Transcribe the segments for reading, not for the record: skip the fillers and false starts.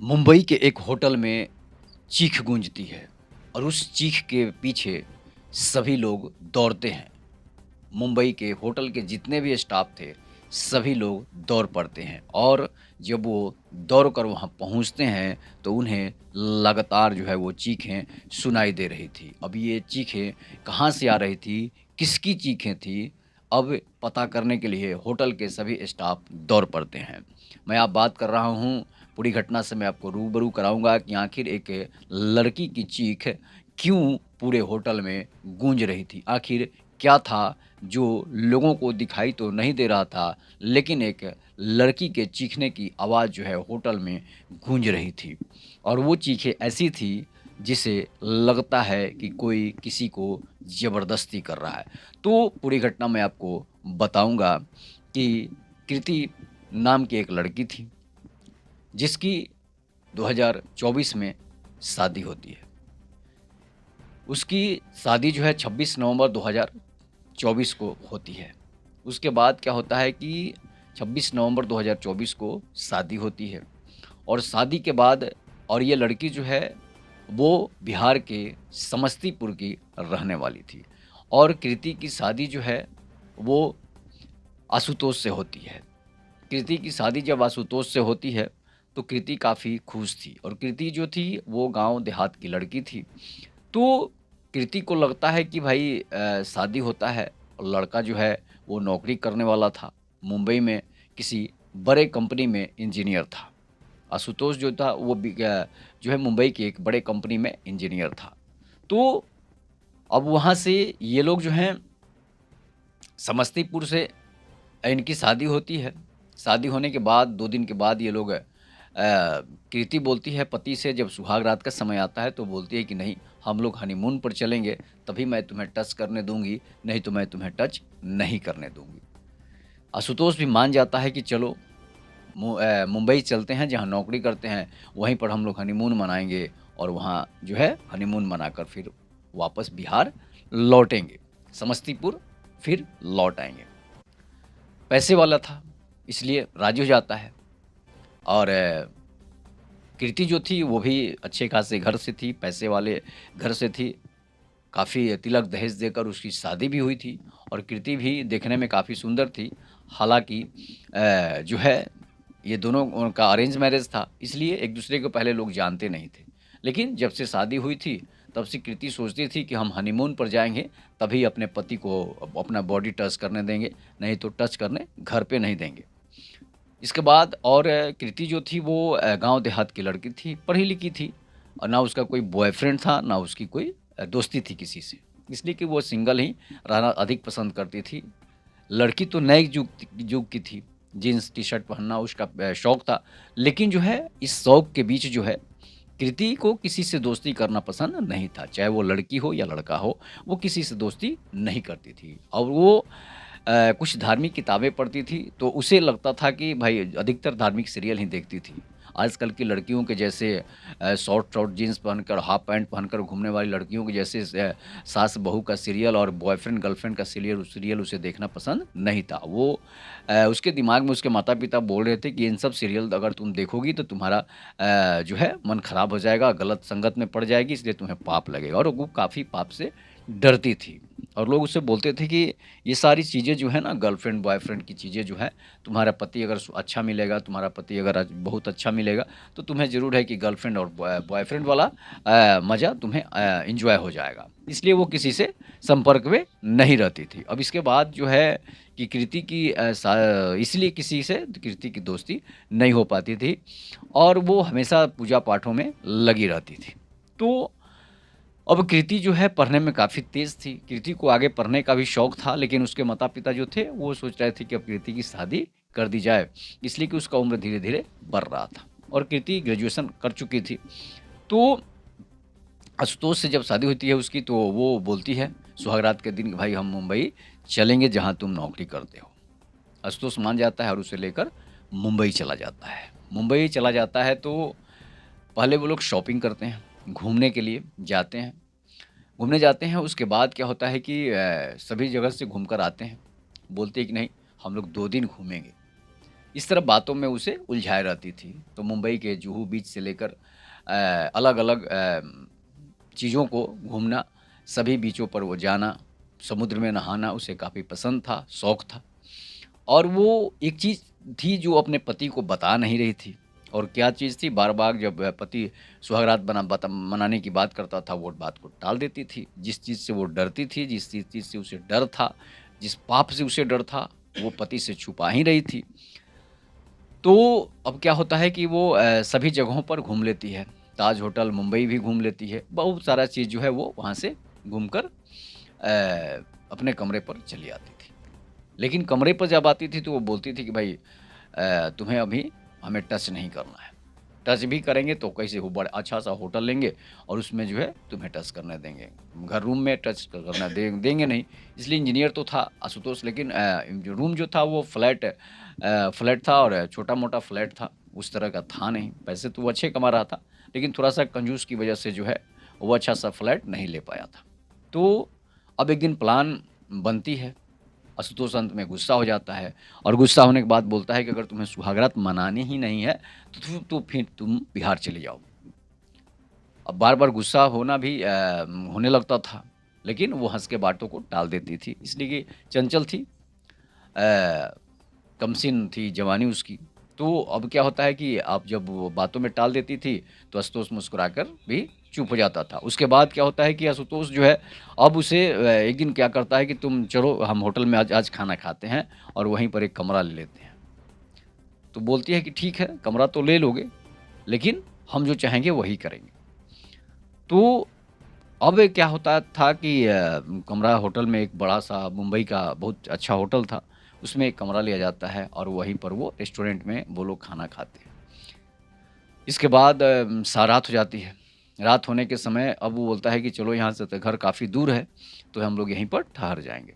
मुंबई के एक होटल में चीख गूंजती है और उस चीख के पीछे सभी लोग दौड़ते हैं। मुंबई के होटल के जितने भी स्टाफ थे, सभी लोग दौड़ पड़ते हैं और जब वो दौड़ कर वहाँ पहुँचते हैं, तो उन्हें लगातार जो है वो चीखें सुनाई दे रही थी। अब ये चीखें कहाँ से आ रही थी, किसकी चीखें थी, अब पता करने के लिए होटल के सभी स्टाफ दौड़ पड़ते हैं। मैं आप बात कर रहा हूँ, पूरी घटना से मैं आपको रूबरू कराऊँगा कि आखिर एक लड़की की चीख क्यों पूरे होटल में गूंज रही थी। आखिर क्या था जो लोगों को दिखाई तो नहीं दे रहा था, लेकिन एक लड़की के चीखने की आवाज़ जो है होटल में गूंज रही थी और वो चीखें ऐसी थी जिसे लगता है कि कोई किसी को ज़बरदस्ती कर रहा है। तो पूरी घटना मैं आपको बताऊँगा कि कृति नाम की एक लड़की थी, जिसकी 2024 में शादी होती है। उसकी शादी जो है 26 नवंबर 2024 को होती है। उसके बाद क्या होता है कि 26 नवंबर 2024 को शादी होती है और शादी के बाद और ये लड़की जो है वो बिहार के समस्तीपुर की रहने वाली थी और कृति की शादी जो है वो आशुतोष से होती है। कृति की शादी जब आशुतोष से होती है तो कृति काफ़ी खुश थी और कृति जो थी वो गाँव देहात की लड़की थी। तो कृति को लगता है कि भाई शादी होता है और लड़का जो है वो नौकरी करने वाला था। मुंबई में किसी बड़े कंपनी में इंजीनियर था। आशुतोष जो था वो जो है मुंबई की एक बड़े कंपनी में इंजीनियर था। तो अब वहाँ से ये लोग जो हैं समस्तीपुर से इनकी शादी होती है। शादी होने के बाद 2 दिन के बाद ये लोग कृति बोलती है पति से, जब सुहाग रात का समय आता है तो बोलती है कि नहीं, हम लोग हनीमून पर चलेंगे, तभी मैं तुम्हें टच करने दूँगी, नहीं तो मैं तुम्हें टच नहीं करने दूँगी। आशुतोष भी मान जाता है कि चलो मुंबई चलते हैं, जहाँ नौकरी करते हैं, वहीं पर हम लोग हनीमून मनाएँगे और वहाँ जो है हनीमून मनाकर फिर वापस बिहार लौटेंगे। समस्तीपुर फिर लौट आएँगे। पैसे वाला था, इसलिए राज़ी हो जाता है और कृति जो थी वो भी अच्छे खासे घर से थी, पैसे वाले घर से थी। काफ़ी तिलक दहेज देकर उसकी शादी भी हुई थी और कृति भी देखने में काफ़ी सुंदर थी। हालाँकि जो है ये दोनों का अरेंज मैरेज था, इसलिए एक-दूसरे को पहले लोग जानते नहीं थे। लेकिन जब से शादी हुई थी, तब से कृति सोचती थी कि हम हनीमून पर जाएँगे, तभी अपने पति को अपना बॉडी टच करने देंगे, नहीं तो टच करने घर पे नहीं देंगे। इसके बाद और कृति जो थी वो गाँव देहात की लड़की थी, पढ़ी-लिखी थी और ना उसका कोई बॉयफ्रेंड था, ना उसकी कोई दोस्ती थी किसी से। इसलिए कि वो सिंगल ही रहना अधिक पसंद करती थी। लड़की तो नए जुग जुग की थी, जीन्स टी-शर्ट पहनना उसका शौक था। लेकिन जो है इस शौक के बीच जो है, कृति को किसी से दोस्ती करना पसंद नहीं था, चाहे वो लड़की हो या लड़का हो, वो किसी से दोस्ती नहीं करती थी। और वो कुछ धार्मिक किताबें पढ़ती थी, तो उसे लगता था कि भाई अधिकतर धार्मिक सीरियल ही देखती थी। आजकल की लड़कियों के जैसे शॉर्ट शॉर्ट जीन्स पहनकर, हाफ पैंट पहनकर घूमने वाली लड़कियों के जैसे सास बहू का सीरियल और बॉयफ्रेंड गर्लफ्रेंड का सीरियल सीरियल उसे देखना पसंद नहीं था। वो उसके दिमाग में उसके माता-पिता बोल रहे थे कि इन सब सीरियल अगर तुम देखोगी तो तुम्हारा जो है मन खराब हो जाएगा, गलत संगत में पड़ जाएगी, इसलिए तुम्हें पाप लगेगा और वो काफ़ी पाप से डरती थी। और लोग उससे बोलते थे कि ये सारी चीज़ें जो है ना, गर्लफ्रेंड बॉयफ्रेंड की चीज़ें जो है, तुम्हारा पति अगर अच्छा मिलेगा, तुम्हारा पति अगर आज बहुत अच्छा मिलेगा, तो तुम्हें ज़रूर है कि गर्लफ्रेंड और बॉयफ्रेंड वाला मज़ा तुम्हें एन्जॉय हो जाएगा। इसलिए वो किसी से संपर्क में नहीं रहती थी। अब इसके बाद जो है कि कृति की इसलिए किसी से कृति की दोस्ती नहीं हो पाती थी और वो हमेशा पूजा पाठों में लगी रहती थी। तो अब कृति जो है पढ़ने में काफ़ी तेज़ थी। कृति को आगे पढ़ने का भी शौक था, लेकिन उसके माता-पिता जो थे वो सोच रहे थे कि अब कृति की शादी कर दी जाए, इसलिए कि उसका उम्र धीरे-धीरे बढ़ रहा था और कृति ग्रेजुएशन कर चुकी थी। तो आशुतोष से जब शादी होती है उसकी, तो वो बोलती है सुहागरात के दिन कि भाई हम मुंबई चलेंगे, जहाँ तुम नौकरी करते हो। आशुतोष मान जाता है और उसे लेकर मुंबई चला जाता है। मुंबई चला जाता है तो पहले वो लोग शॉपिंग करते हैं, घूमने के लिए जाते हैं। घूमने जाते हैं, उसके बाद क्या होता है कि सभी जगह से घूम कर आते हैं। बोलते हैं कि नहीं, हम लोग 2 दिन घूमेंगे। इस तरह बातों में उसे उलझाए रहती थी। तो मुंबई के जुहू बीच से लेकर अलग-अलग चीज़ों को घूमना, सभी बीचों पर वो जाना, समुद्र में नहाना उसे काफ़ी पसंद था, शौक था। और वो एक चीज़ थी जो अपने पति को बता नहीं रही थी। और क्या चीज़ थी, बार-बार जब पति सुहागरात मनाने की बात करता था, वो बात को टाल देती थी। जिस चीज़ से वो डरती थी, जिस चीज़ से उसे डर था, जिस पाप से उसे डर था, वो पति से छुपा ही रही थी। तो अब क्या होता है कि वो सभी जगहों पर घूम लेती है। ताज होटल मुंबई भी घूम लेती है। बहुत सारा चीज़ जो है वो वहाँ से घूमकर अपने कमरे पर चली आती थी। लेकिन कमरे पर जब आती थी तो वो बोलती थी कि भाई तुम्हें अभी हमें टच नहीं करना है। टच भी करेंगे तो कैसे हो, बड़ा अच्छा-सा होटल लेंगे और उसमें जो है तुम्हें टच करने देंगे। घर रूम में टच करना देंगे नहीं। इसलिए इंजीनियर तो था आशुतोष, लेकिन जो रूम जो था वो फ्लैट था और छोटा-मोटा फ्लैट था। उस तरह का था नहीं। पैसे तो वो अच्छे कमा रहा था, लेकिन थोड़ा-सा कंजूस की वजह से जो है वो अच्छा-सा फ्लैट नहीं ले पाया था। तो अब एक दिन प्लान बनती है। आशुतोष अंत में गुस्सा हो जाता है और गुस्सा होने के बाद बोलता है कि अगर तुम्हें सुहागरात मनानी ही नहीं है तो फिर तुम बिहार चले जाओ। अब बार-बार गुस्सा होना भी होने लगता था, लेकिन वो हँस के बातों को टाल देती थी, इसलिए कि चंचल थी, कमसिन थी जवानी उसकी। तो अब क्या होता है कि अब जब वो बातों में टाल देती थी, तो आशुतोष मुस्कुराकर भी चुप हो जाता था। उसके बाद क्या होता है कि आशुतोष जो है अब उसे एक दिन क्या करता है कि तुम चलो हम होटल में आज आज खाना खाते हैं और वहीं पर एक कमरा ले लेते हैं। तो बोलती है कि ठीक है, कमरा तो ले लोगे, लेकिन हम जो चाहेंगे वही करेंगे। तो अब क्या होता था कि कमरा होटल में एक बड़ा-सा मुंबई का बहुत अच्छा होटल था, उसमें एक कमरा लिया जाता है और वहीं पर वो रेस्टोरेंट में वो लोग खाना खाते हैं। इसके बाद रात हो जाती है। रात होने के समय अब वो बोलता है कि चलो यहाँ से तो घर काफ़ी दूर है, तो हम लोग यहीं पर ठहर जाएँगे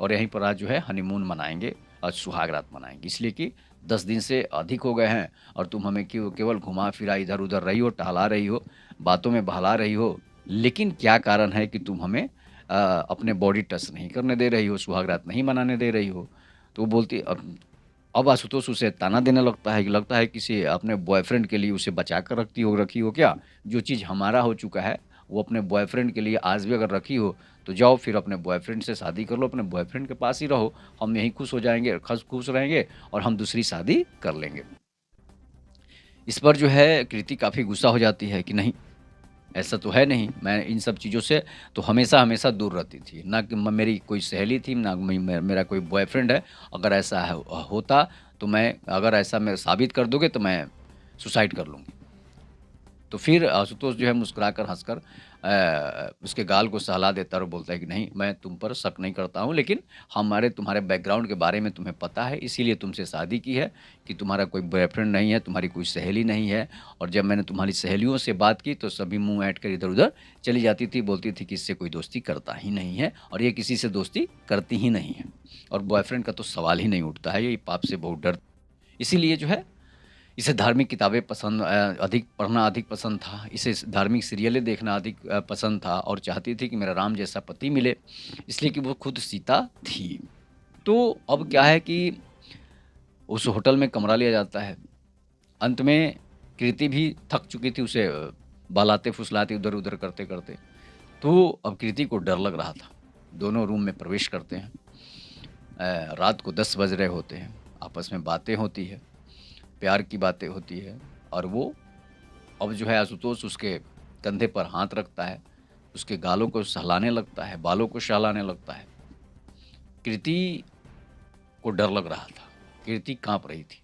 और यहीं पर आज जो है हनीमून मनाएँगे और सुहागरात मनाएँगे। इसलिए कि 10 दिन से अधिक हो गए हैं और तुम हमें केवल घुमा-फिरा इधर-उधर रही हो, टहला रही हो, बातों में बहला रही हो। लेकिन क्या कारण है कि तुम हमें अपने बॉडी टच नहीं करने दे रही हो, सुहागरात नहीं मनाने दे रही हो? तो वो बोलती अब आशुतोष उसे ताना देने लगता है किसी अपने बॉयफ्रेंड के लिए उसे बचा कर रखी हो क्या? जो चीज़ हमारा हो चुका है, वो अपने बॉयफ्रेंड के लिए आज भी अगर रखी हो, तो जाओ फिर अपने बॉयफ्रेंड से शादी कर लो, अपने बॉयफ्रेंड के पास ही रहो। हम यहीं खुश हो जाएँगे, खुश रहेंगे और हम दूसरी शादी कर लेंगे। इस पर जो है कृति काफ़ी गुस्सा हो जाती है कि नहीं, ऐसा तो है नहीं, मैं इन सब चीज़ों से तो हमेशा-हमेशा दूर रहती थी। ना कि मेरी कोई सहेली थी, ना मेरा कोई बॉयफ्रेंड है। अगर ऐसा होता तो अगर ऐसा मैं साबित कर दोगे तो मैं सुसाइड कर लूँगी। तो फिर आशुतोष जो है मुस्कुराकर हँसकर उसके गाल को सहला देता है और बोलता है कि नहीं, मैं तुम पर शक नहीं करता हूँ, लेकिन हमारे तुम्हारे बैकग्राउंड के बारे में तुम्हें पता है, इसीलिए तुमसे शादी की है कि तुम्हारा कोई बॉयफ्रेंड नहीं है, तुम्हारी कोई सहेली नहीं है। और जब मैंने तुम्हारी सहेलियों से बात की तो सभी मुँह ऐंठ कर इधर-उधर चली जाती थी, बोलती थी कि इससे कोई दोस्ती करता ही नहीं है और ये किसी से दोस्ती करती ही नहीं है और बॉयफ्रेंड का तो सवाल ही नहीं उठता है, ये पाप से बहुत डर। इसीलिए जो है इसे धार्मिक किताबें अधिक पढ़ना अधिक पसंद था। इसे धार्मिक सीरियलें देखना अधिक पसंद था और चाहती थी कि मेरा राम जैसा पति मिले, इसलिए कि वो खुद सीता थी। तो अब क्या है कि उस होटल में कमरा लिया जाता है। अंत में कृति भी थक चुकी थी उसे बहलाते-फुसलाते इधर-उधर करते-करते। तो अब कृति को डर लग रहा था। दोनों रूम में प्रवेश करते हैं। रात को 10 बज रहे होते हैं। आपस में बातें होती है। प्यार की बातें होती है और वो अब जो है आशुतोष उसके कंधे पर हाथ रखता है, उसके गालों को सहलाने लगता है, बालों को सहलाने लगता है। कृति को डर लग रहा था, कृति काँप रही थी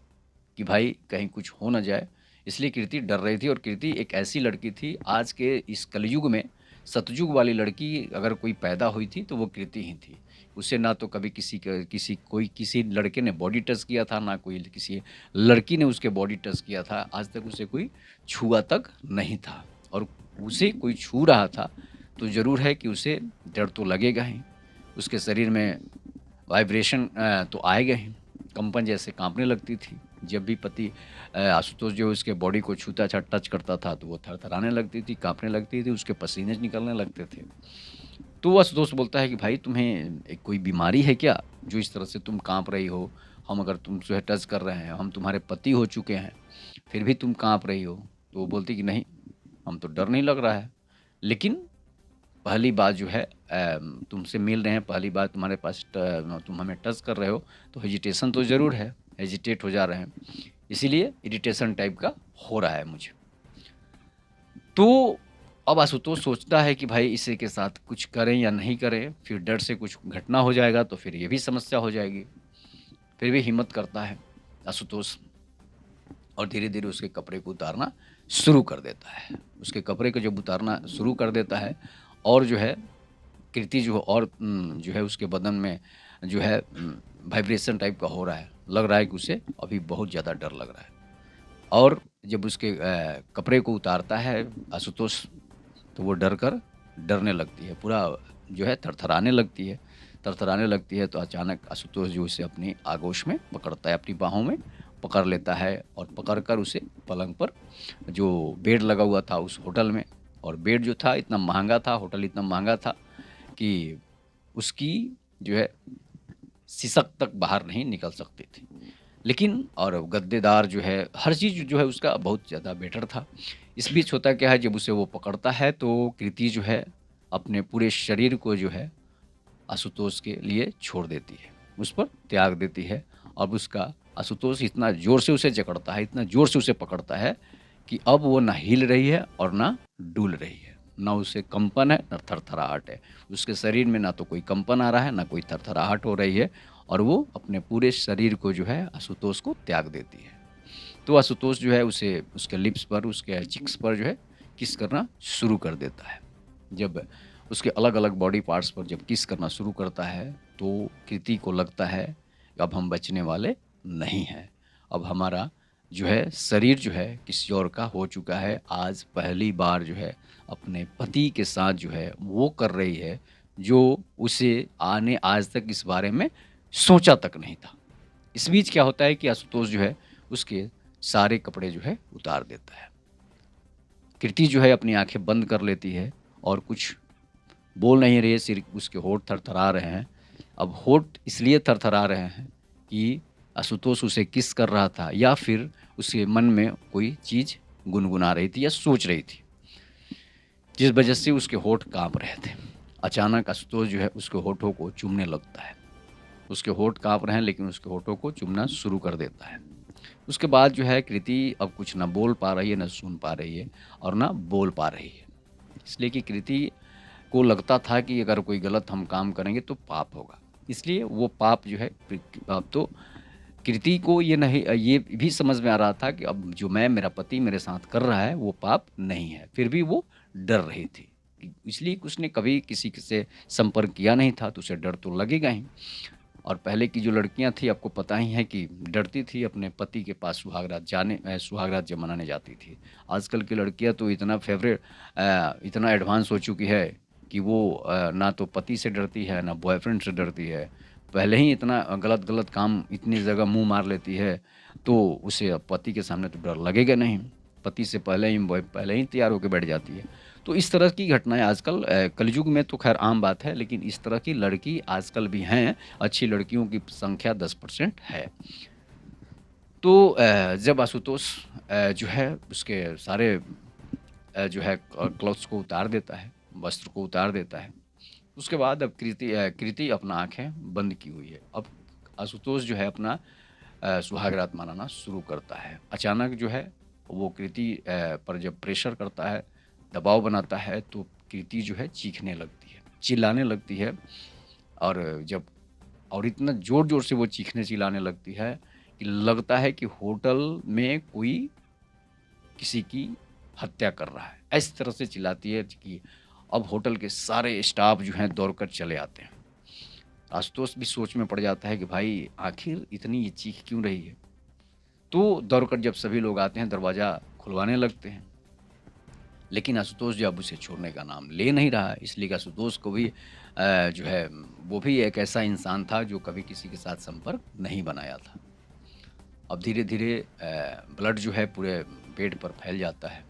कि भाई कहीं कुछ हो ना जाए, इसलिए कृति डर रही थी और कृति एक ऐसी लड़की थी आज के इस कलयुग में सतयुग वाली लड़की अगर कोई पैदा हुई थी तो वो कृति ही थी। उसे ना तो कभी किसी लड़के ने बॉडी टच किया था, ना कोई किसी लड़की ने उसके बॉडी टच किया था। आज तक उसे कोई छुआ तक नहीं था और उसे कोई छू रहा था तो ज़रूर है कि उसे डर तो लगेगा ही। उसके शरीर में वाइब्रेशन तो आएगा ही, कंपन जैसे काँपने लगती थी। जब भी पति आशुतोष जो उसके बॉडी को छूता था, टच करता था तो वो थरथराने लगती थी, काँपने लगती थी, उसके पसीने निकलने लगते थे। तो आशुतोष बोलता है कि भाई तुम्हें कोई बीमारी है क्या? जो इस तरह से तुम काँप रही हो, हम अगर तुमसे टच कर रहे हैं, हम तुम्हारे पति हो चुके हैं, फिर भी तुम काँप रही हो। तो वो बोलती कि नहीं, हम तो डर नहीं लग रहा है। लेकिन पहली बात जो है तुमसे मिल रहे हैं, पहली बार तुम्हारे पास तुम हमें टच कर रहे हो, तो हेजिटेशन तो ज़रूर है, हेजिटेट हो जा रहे हैं, इसीलिए इरिटेशन टाइप का हो रहा है मुझे। तो अब आशुतोष सोचता है कि भाई इसी के साथ कुछ करें या नहीं करें, फिर डर से कुछ घटना हो जाएगा तो फिर ये भी समस्या हो जाएगी। फिर भी हिम्मत करता है आशुतोष और धीरे-धीरे उसके कपड़े को उतारना शुरू कर देता है। उसके कपड़े को जब उतारना शुरू कर देता है और जो है कृति जो और जो है उसके बदन में जो है वाइब्रेशन टाइप का हो रहा है। लग रहा है कि उसे अभी बहुत ज़्यादा डर लग रहा है। और जब उसके कपड़े को उतारता है आशुतोष, तो वो डरने लगती है, पूरा जो है थरथराने लगती है। थरथराने लगती है तो अचानक आशुतोष जो उसे अपनी आगोश में पकड़ता है, अपनी बाहों में पकड़ लेता है और पकड़कर उसे पलंग पर, जो बेड लगा हुआ था उस होटल में, और बेड जो था इतना महँगा था, होटल इतना महँगा था कि उसकी जो है सिसक तक बाहर नहीं निकल सकती थी। लेकिन और गद्देदार जो है, हर चीज़ जो है उसका बहुत ज़्यादा बेटर था। इस बीच होता क्या है, जब उसे वो पकड़ता है तो कृति जो है अपने पूरे शरीर को जो है आशुतोष के लिए छोड़ देती है, उस पर त्याग देती है। अब उसका आशुतोष इतना ज़ोर से उसे जकड़ता है, इतना ज़ोर से उसे पकड़ता है कि अब वो ना हिल रही है और ना डूल रही है। ना उसे कंपन है, ना थरथराहट है। उसके शरीर में ना तो कोई कंपन आ रहा है, ना कोई थरथराहट हो रही है और वो अपने पूरे शरीर को जो है आशुतोष को त्याग देती है। तो आशुतोष जो है उसे उसके लिप्स पर, उसके चिक्स पर जो है किस करना शुरू कर देता है। जब उसके अलग-अलग बॉडी पार्ट्स पर जब किस करना शुरू करता है, तो कृति को लगता है कि अब हम बचने वाले नहीं हैं। अब हमारा जो है शरीर जो है किसी और का हो चुका है। आज पहली बार जो है अपने पति के साथ जो है वो कर रही है, जो उसे आने आज तक इस बारे में सोचा तक नहीं था। इस बीच क्या होता है कि आशुतोष जो है उसके सारे कपड़े जो है उतार देता है। कृति जो है अपनी आँखें बंद कर लेती है और कुछ बोल नहीं रही है, सिर्फ उसके होंठ थरथरा रहे हैं। अब होंठ इसलिए थरथरा रहे हैं कि आशुतोष उसे किस कर रहा था या फिर उसके मन में कोई चीज़ गुनगुना रही थी या सोच रही थी, जिस वजह से उसके होंठ काँप रहे थे। अचानक आशुतोष जो है उसके होठों को चूमने लगता है। उसके होंठ काँप रहे हैं लेकिन उसके होठों को चूमना शुरू कर देता है। उसके बाद जो है कृति अब कुछ ना बोल पा रही है, ना सुन पा रही है और ना बोल पा रही है। इसलिए कि कृति को लगता था कि अगर कोई गलत हम काम करेंगे तो पाप होगा। इसलिए वो पाप जो है अब तो कृति को ये भी समझ में आ रहा था कि अब जो मेरा पति मेरे साथ कर रहा है वो पाप नहीं है। फिर भी वो डर रही थी। इसलिए कि उसने कभी किसी से संपर्क किया नहीं था तो उसे डर तो लगेगा ही। और पहले की जो लड़कियां थी आपको पता ही है कि डरती थी अपने पति के पास सुहागरात जब मनाने जाती थी। आजकल की लड़कियां तो इतना इतना एडवांस हो चुकी है कि वो ना तो पति से डरती है ना बॉयफ्रेंड से डरती है। पहले ही इतना गलत गलत काम इतनी जगह मुंह मार लेती है तो उसे अब पति के सामने तो डर लगेगा नहीं। पति से पहले ही तैयार होकर बैठ जाती है। तो इस तरह की घटनाएं आजकल कलयुग में तो खैर आम बात है, लेकिन इस तरह की लड़की आजकल भी हैं। अच्छी लड़कियों की संख्या 10% है। तो जब आशुतोष जो है उसके सारे जो है क्लॉथ्स को उतार देता है, वस्त्र को उतार देता है, उसके बाद अब कृति अपना आँखें बंद की हुई है। अब आशुतोष जो है अपना सुहागरात मनाना शुरू करता है। अचानक जो है वो कृति पर जब प्रेशर करता है, दबाव बनाता है तो कृति जो है चीखने लगती है, चिल्लाने लगती है। और जब और इतना ज़ोर-ज़ोर से वो चीखने चिल्लाने लगती है कि लगता है कि होटल में कोई किसी की हत्या कर रहा है। इस तरह से चिल्लाती है कि अब होटल के सारे स्टाफ जो हैं दौड़कर चले आते हैं। आशुतोष भी सोच में पड़ जाता है कि भाई आखिर इतनी ये चीख क्यों रही है? तो दौड़कर जब सभी लोग आते हैं दरवाज़ा खुलवाने लगते हैं। लेकिन आशुतोष जो अब उसे छोड़ने का नाम ले नहीं रहा है, इसलिए कि आशुतोष को भी जो है वो भी एक ऐसा इंसान था जो कभी किसी के साथ संपर्क नहीं बनाया था। अब धीरे-धीरे ब्लड जो है पूरे बेड पर फैल जाता है।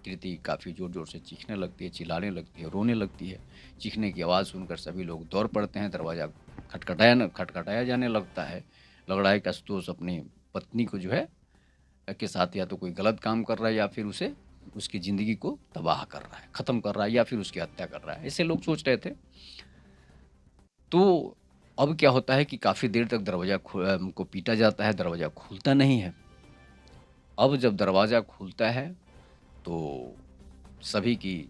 कृति काफ़ी ज़ोर-ज़ोर से चीखने लगती है, चिल्लाने लगती है, रोने लगती है। चीखने की आवाज़ सुनकर सभी लोग दौड़ पड़ते हैं, दरवाज़ा खटखटाया जाने लगता है। लग रहा है कि आशुतोष अपनी पत्नी को जो है के साथ या तो कोई गलत काम कर रहा है या फिर उसे उसकी ज़िंदगी को तबाह कर रहा है, ख़त्म कर रहा है या फिर उसकी हत्या कर रहा है, ऐसे लोग सोच रहे थे। तो अब क्या होता है कि काफ़ी देर तक दरवाज़ा को पीटा जाता है, दरवाज़ा खुलता नहीं है। अब जब दरवाज़ा खुलता है तो सभी की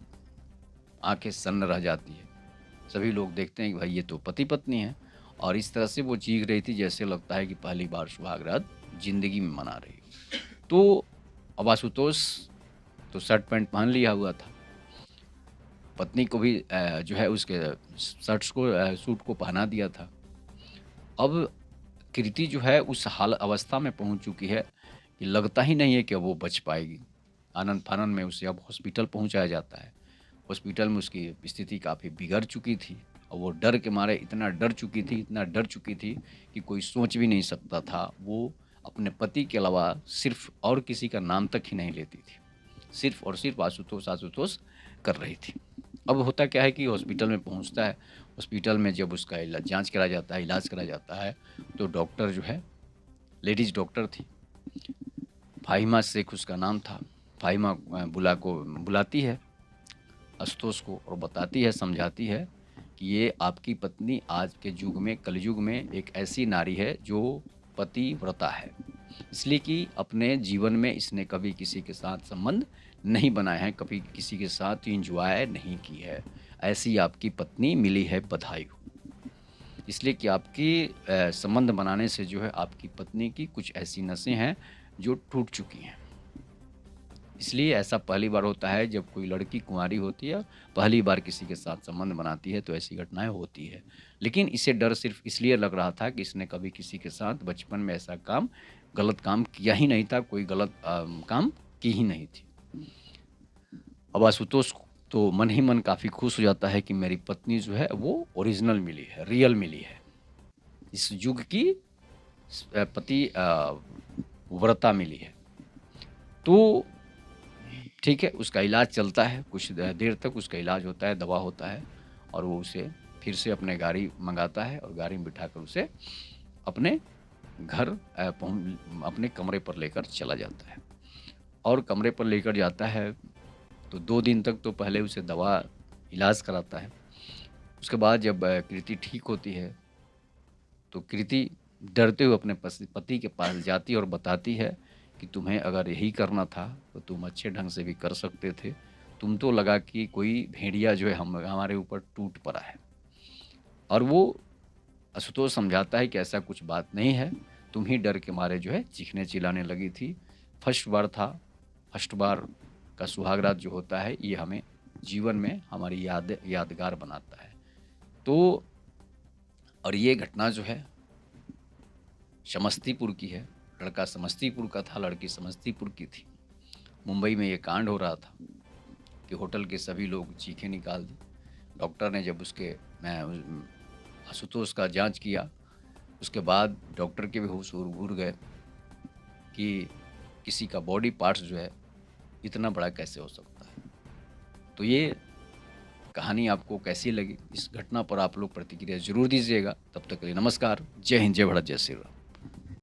आँखें सन्न रह जाती है। सभी लोग देखते हैं कि भाई ये तो पति-पत्नी हैं और इस तरह से वो चीख रही थी जैसे लगता है कि पहली बार सुहाग रात ज़िंदगी में मना रही हो। तो अब आशुतोष तो शर्ट पैंट पहन लिया हुआ था। पत्नी को भी जो है उसके शर्ट्स को सूट को पहना दिया था। अब कृति जो है उस हाल अवस्था में पहुंच चुकी है कि लगता ही नहीं है कि अब वो बच पाएगी। आनन-फानन में उसे अब हॉस्पिटल पहुंचाया जाता है। हॉस्पिटल में उसकी स्थिति काफ़ी बिगड़ चुकी थी और वो डर के मारे इतना डर चुकी थी कि कोई सोच भी नहीं सकता था। वो अपने पति के अलावा सिर्फ़ और किसी का नाम तक ही नहीं लेती थी। सिर्फ़ और सिर्फ़ आशुतोष, आशुतोष कर रही थी। अब होता क्या है कि हॉस्पिटल में पहुँचता है, हॉस्पिटल में जब उसका जाँच कराया जाता है, इलाज कराया जाता है, तो डॉक्टर जो है लेडीज़ डॉक्टर थी। फ़ाहिमा शेख उसका नाम था। फ़ाहिमा बुलाती है आशुतोष को और बताती है, समझाती है कि ये आपकी पत्नी आज के युग में, कलयुग में एक ऐसी नारी है जो पतिव्रता है। इसलिए कि अपने जीवन में इसने कभी किसी के साथ संबंध नहीं बनाए हैं, कभी किसी के साथ एन्जॉय नहीं की है। ऐसी आपकी पत्नी मिली है, बधाई हो। इसलिए कि आपकी संबंध बनाने से जो है आपकी पत्नी की कुछ ऐसी नसें हैं जो टूट चुकी हैं। इसलिए ऐसा पहली बार होता है जब कोई लड़की कुंवारी होती है, पहली बार किसी के साथ संबंध बनाती है तो ऐसी घटनाएँ होती है। लेकिन इसे डर सिर्फ़ इसलिए लग रहा था कि इसने कभी किसी के साथ बचपन में ऐसा गलत काम किया ही नहीं था, कोई गलत काम की ही नहीं थी। अब आशुतोष तो मन ही मन काफ़ी खुश हो जाता है कि मेरी पत्नी जो है वो ओरिजिनल मिली है, रियल मिली है। इस युग की पति व्रता मिली है। तो ठीक है, उसका इलाज चलता है, कुछ देर तक उसका इलाज होता है, दवा होता है और वो उसे फिर से अपने गाड़ी मँगाता है और गाड़ी में बिठाकर उसे अपने घर अपने कमरे पर लेकर चला जाता है। और कमरे पर लेकर जाता है तो 2 दिन तक तो पहले उसे दवा इलाज कराता है। उसके बाद जब कृति ठीक होती है, तो कृति डरते हुए अपने पति के पास जाती है और बताती है कि तुम्हें अगर यही करना था, तो तुम अच्छे ढंग से भी कर सकते थे। तुम तो लगा कि कोई भेड़िया जो है हमारे ऊपर टूट पड़ा है। और वो आशुतोष समझाता है कि ऐसा कुछ बात नहीं है, तुम ही डर के मारे जो है चीखने-चिल्लाने लगी थी। फर्स्ट बार था, फर्स्ट बार का सुहागरात जो होता है, ये हमें जीवन में हमारी यादगार बनाता है। तो और ये घटना जो है समस्तीपुर की है। लड़का समस्तीपुर का था, लड़की समस्तीपुर की थी। मुंबई में ये कांड हो रहा था कि होटल के सभी लोग चीखें निकाल दी। डॉक्टर ने जब उसके आशुतोष का जांच किया, उसके बाद डॉक्टर के भी होश उड़ गए कि किसी का बॉडी पार्ट्स जो है इतना बड़ा कैसे हो सकता है। तो ये कहानी आपको कैसी लगी? इस घटना पर आप लोग प्रतिक्रिया ज़रूर दीजिएगा। तब तक के लिए नमस्कार। जय हिंद, जय भारत, जय श्री राम।